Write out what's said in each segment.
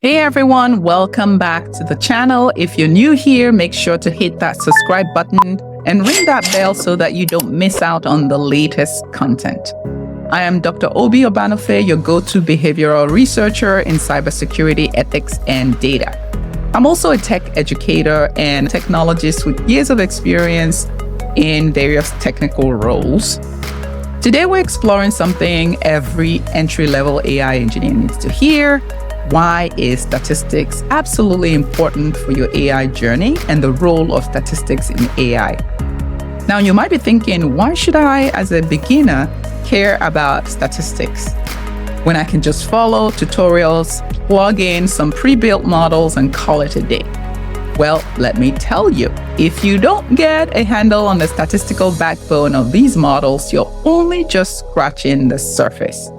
Hey everyone, welcome back to the channel. If you're new here, make sure to hit that subscribe button and ring that bell so that you don't miss out on the latest content. I am Dr. Obi Obanofe, your go-to behavioral researcher in cybersecurity, ethics, and data. I'm also a tech educator and technologist with years of experience in various technical roles. Today, we're exploring something every entry-level AI engineer needs to hear. Why is statistics absolutely important for your AI journey and the role of statistics in AI? Now, you might be thinking, why should I, as a beginner, care about statistics when I can just follow tutorials, plug in some pre-built models, and call it a day? Well, let me tell you, if you don't get a handle on the statistical backbone of these models, you're only just scratching the surface.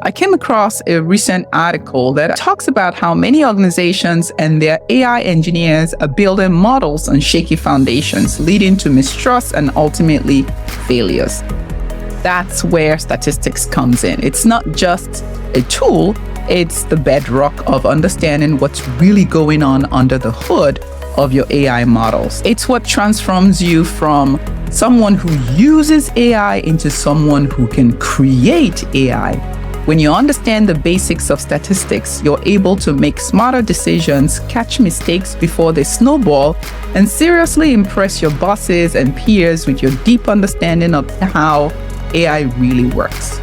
I came across a recent article that talks about how many organizations and their AI engineers are building models on shaky foundations, leading to mistrust and ultimately failures. That's where statistics comes in. It's not just a tool, it's the bedrock of understanding what's really going on under the hood of your AI models. It's what transforms you from someone who uses AI into someone who can create AI. When you understand the basics of statistics, you're able to make smarter decisions, catch mistakes before they snowball, and seriously impress your bosses and peers with your deep understanding of how AI really works.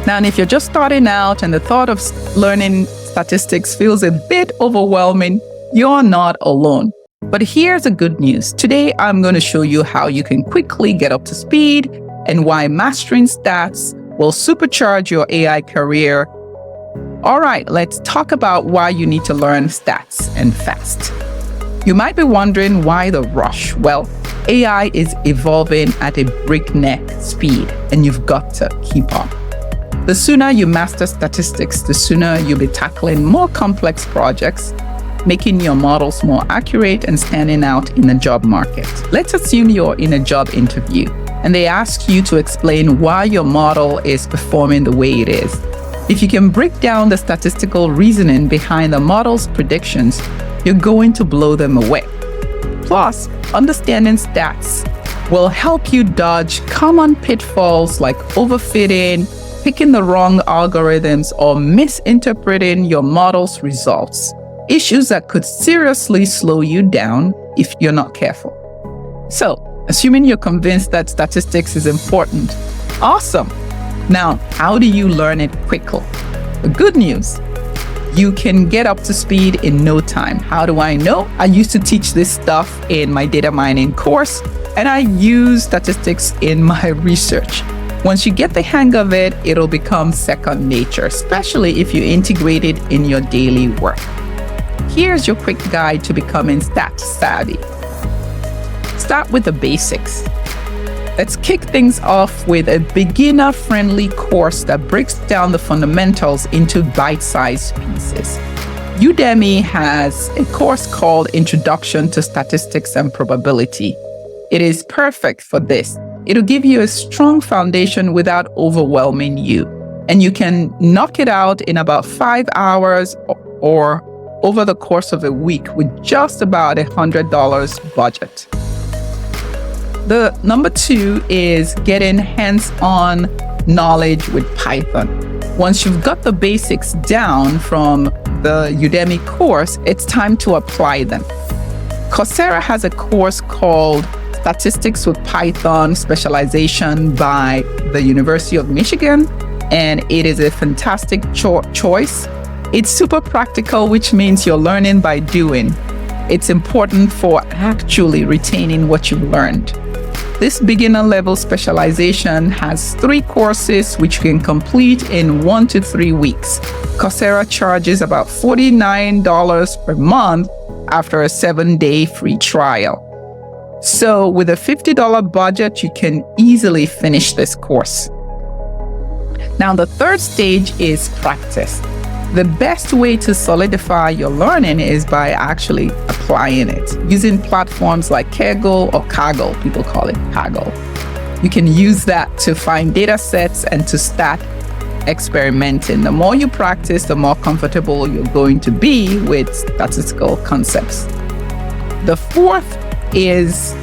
Now, and if you're just starting out and the thought of learning statistics feels a bit overwhelming, you're not alone. But here's the good news. Today, I'm going to show you how you can quickly get up to speed and why mastering stats will supercharge your AI career. All right, let's talk about why you need to learn stats and fast. You might be wondering why the rush? Well, AI is evolving at a breakneck speed, and you've got to keep up. The sooner you master statistics, the sooner you'll be tackling more complex projects, making your models more accurate and standing out in the job market. Let's assume you're in a job interview and they ask you to explain why your model is performing the way it is. If you can break down the statistical reasoning behind the model's predictions, you're going to blow them away. Plus, understanding stats will help you dodge common pitfalls like overfitting, picking the wrong algorithms, or misinterpreting your model's results. Issues that could seriously slow you down if you're not careful. So, assuming you're convinced that statistics is important, awesome. Now, how do you learn it quickly? The good news, you can get up to speed in no time. How do I know? I used to teach this stuff in my data mining course, and I use statistics in my research. Once you get the hang of it, it'll become second nature, especially if you integrate it in your daily work. Here's your quick guide to becoming stat savvy. Start with the basics. Let's kick things off with a beginner-friendly course that breaks down the fundamentals into bite-sized pieces. Udemy has a course called Introduction to Statistics and Probability. It is perfect for this. It'll give you a strong foundation without overwhelming you, and you can knock it out in about 5 hours or over the course of a week with just about $100 budget. The number 2 is getting hands-on knowledge with Python. Once you've got the basics down from the Udemy course, it's time to apply them. Coursera has a course called Statistics with Python Specialization by the University of Michigan, and it is a fantastic choice. It's super practical, which means you're learning by doing. It's important for actually retaining what you've learned. This beginner level specialization has 3 courses which you can complete in 1 to 3 weeks. Coursera charges about $49 per month after a 7-day free trial. So with a $50 budget, you can easily finish this course. Now, the third stage is practice. The best way to solidify your learning is by actually applying it, using platforms like Kaggle or Kaggle. People call it Kaggle. You can use that to find data sets and to stat experimenting. The more you practice, the more comfortable you're going to be with statistical concepts. The fourth is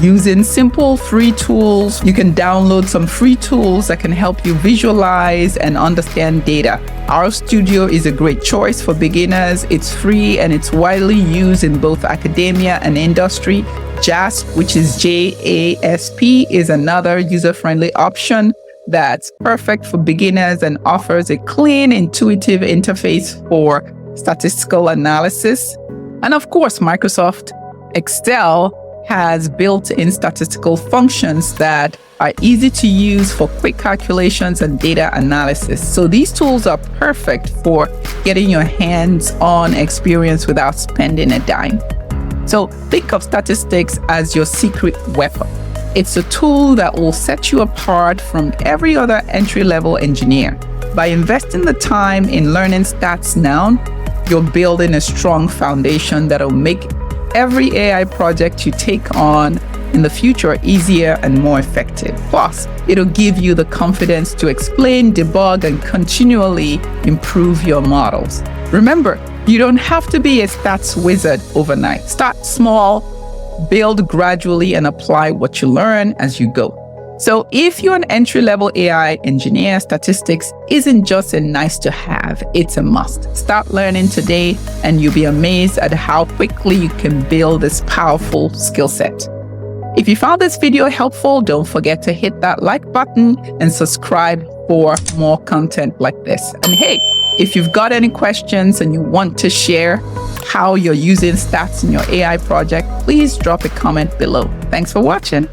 using simple free tools. You can download some free tools that can help you visualize and understand data. RStudio is a great choice for beginners. It's free and it's widely used in both academia and industry. JASP, which is JASP, is another user-friendly option that's perfect for beginners and offers a clean, intuitive interface for statistical analysis. And of course, Microsoft Excel has built-in statistical functions that are easy to use for quick calculations and data analysis. So these tools are perfect for getting your hands-on experience without spending a dime. So think of statistics as your secret weapon. It's a tool that will set you apart from every other entry-level engineer. By investing the time in learning stats now, you're building a strong foundation that'll make every AI project you take on in the future easier and more effective. Plus, it'll give you the confidence to explain, debug, and continually improve your models. Remember, you don't have to be a stats wizard overnight. Start small, build gradually, and apply what you learn as you go. So if you're an entry-level AI engineer, statistics isn't just a nice to have, it's a must. Start learning today and you'll be amazed at how quickly you can build this powerful skill set. If you found this video helpful, don't forget to hit that like button and subscribe for more content like this. And hey, if you've got any questions and you want to share how you're using stats in your AI project, please drop a comment below. Thanks for watching.